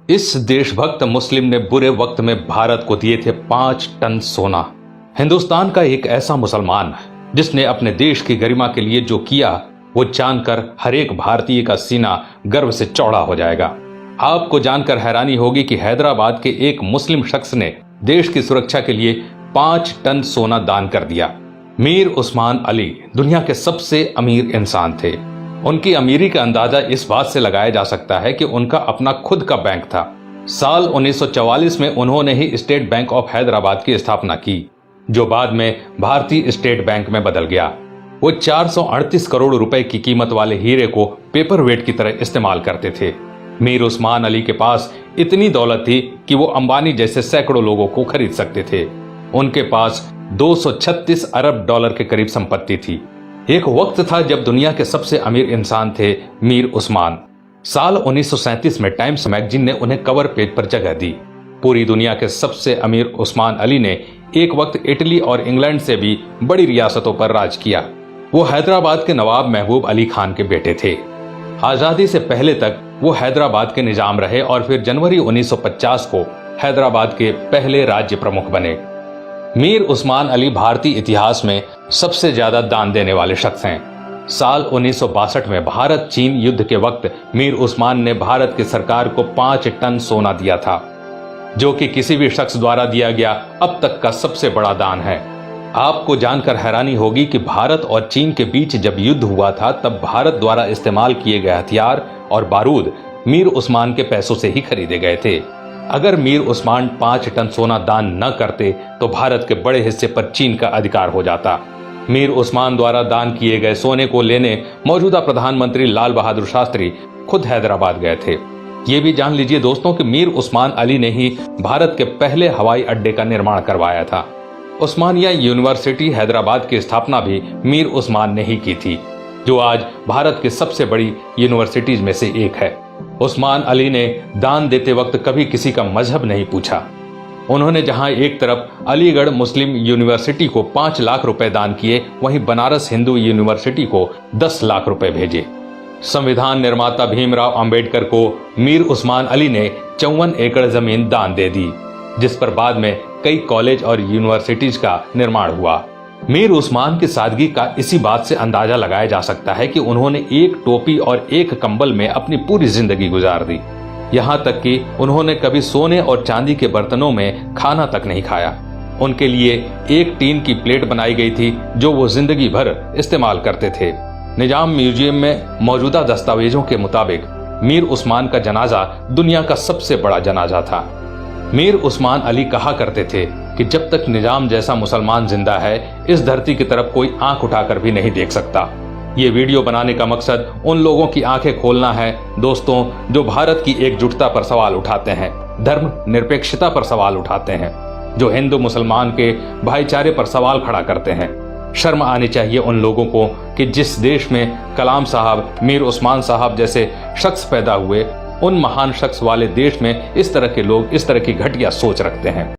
इस देशभक्त मुस्लिम ने बुरे वक्त में भारत को दिए थे 5 टन सोना। हिंदुस्तान का एक ऐसा मुसलमान जिसने अपने देश की गरिमा के लिए जो किया वो जानकर हर एक भारतीय का सीना गर्व से चौड़ा हो जाएगा। आपको जानकर हैरानी होगी कि हैदराबाद के एक मुस्लिम शख्स ने देश की सुरक्षा के लिए 5 टन सोना दान कर दिया। मीर उस्मान अली दुनिया के सबसे अमीर इंसान थे। उनकी अमीरी का अंदाजा इस बात से लगाया जा सकता है कि उनका अपना खुद का बैंक था। साल 1944 में उन्होंने ही स्टेट बैंक ऑफ हैदराबाद की स्थापना की, जो बाद में भारतीय स्टेट बैंक में बदल गया। वो 438 करोड़ रुपए की कीमत वाले हीरे को पेपर वेट की तरह इस्तेमाल करते थे। मीर उस्मान अली के पास इतनी दौलत थी कि वो अंबानी जैसे सैकड़ों लोगों को खरीद सकते थे। उनके पास 236 अरब डॉलर के करीब संपत्ति थी। एक वक्त था जब दुनिया के सबसे अमीर इंसान थे मीर उस्मान। साल 1937 में टाइम्स मैगजीन ने उन्हें कवर पेज पर जगह दी। पूरी दुनिया के सबसे अमीर उस्मान अली ने एक वक्त इटली और इंग्लैंड से भी बड़ी रियासतों पर राज किया। वो हैदराबाद के नवाब महबूब अली खान के बेटे थे। आजादी से पहले तक वो हैदराबाद के निजाम रहे और फिर जनवरी 1950 को हैदराबाद के पहले राज्य प्रमुख बने। मीर उस्मान अली भारतीय इतिहास में सबसे ज्यादा दान देने वाले शख्स हैं। साल 1962 में भारत चीन युद्ध के वक्त मीर उस्मान ने भारत की सरकार को 5 टन सोना दिया था, जो कि किसी भी शख्स द्वारा दिया गया अब तक का सबसे बड़ा दान है। आपको जानकर हैरानी होगी कि भारत और चीन के बीच जब युद्ध हुआ था तब भारत द्वारा इस्तेमाल किए गए हथियार और बारूद मीर उस्मान के पैसों से ही खरीदे गए थे। अगर मीर उस्मान 5 टन सोना दान न करते तो भारत के बड़े हिस्से पर चीन का अधिकार हो जाता। मीर उस्मान द्वारा दान किए गए सोने को लेने मौजूदा प्रधानमंत्री लाल बहादुर शास्त्री खुद हैदराबाद गए थे। ये भी जान लीजिए दोस्तों कि मीर उस्मान अली ने ही भारत के पहले हवाई अड्डे का निर्माण करवाया था। उस्मानिया यूनिवर्सिटी हैदराबाद की स्थापना भी मीर उस्मान ने ही की थी, जो आज भारत की सबसे बड़ी यूनिवर्सिटीज में से एक है। उस्मान अली ने दान देते वक्त कभी किसी का मजहब नहीं पूछा। उन्होंने जहां एक तरफ अलीगढ़ मुस्लिम यूनिवर्सिटी को 5 लाख रुपए दान किए, वहीं बनारस हिंदू यूनिवर्सिटी को 10 लाख रुपए भेजे। संविधान निर्माता भीमराव अंबेडकर को मीर उस्मान अली ने 54 एकड़ जमीन दान दे दी, जिस पर बाद में कई कॉलेज और यूनिवर्सिटीज का निर्माण हुआ। मीर उस्मान की सादगी का इसी बात से अंदाजा लगाया जा सकता है कि उन्होंने एक टोपी और एक कंबल में अपनी पूरी जिंदगी गुजार दी। यहाँ तक कि उन्होंने कभी सोने और चांदी के बर्तनों में खाना तक नहीं खाया। उनके लिए एक टीन की प्लेट बनाई गई थी जो वो जिंदगी भर इस्तेमाल करते थे। निजाम म्यूजियम में मौजूदा दस्तावेजों के मुताबिक मीर उस्मान का जनाजा दुनिया का सबसे बड़ा जनाजा था। मीर उस्मान अली कहा करते थे कि जब तक निजाम जैसा मुसलमान जिंदा है, इस धरती की तरफ कोई आंख उठाकर भी नहीं देख सकता। ये वीडियो बनाने का मकसद उन लोगों की आंखें खोलना है दोस्तों, जो भारत की एकजुटता पर सवाल उठाते हैं, धर्म निरपेक्षता पर सवाल उठाते हैं, जो हिंदू मुसलमान के भाईचारे पर सवाल खड़ा करते हैं। शर्म आनी चाहिए उन लोगों को कि जिस देश में कलाम साहब, मीर उस्मान साहब जैसे शख्स पैदा हुए, उन महान शख्स वाले देश में इस तरह के लोग इस तरह की घटिया सोच रखते हैं।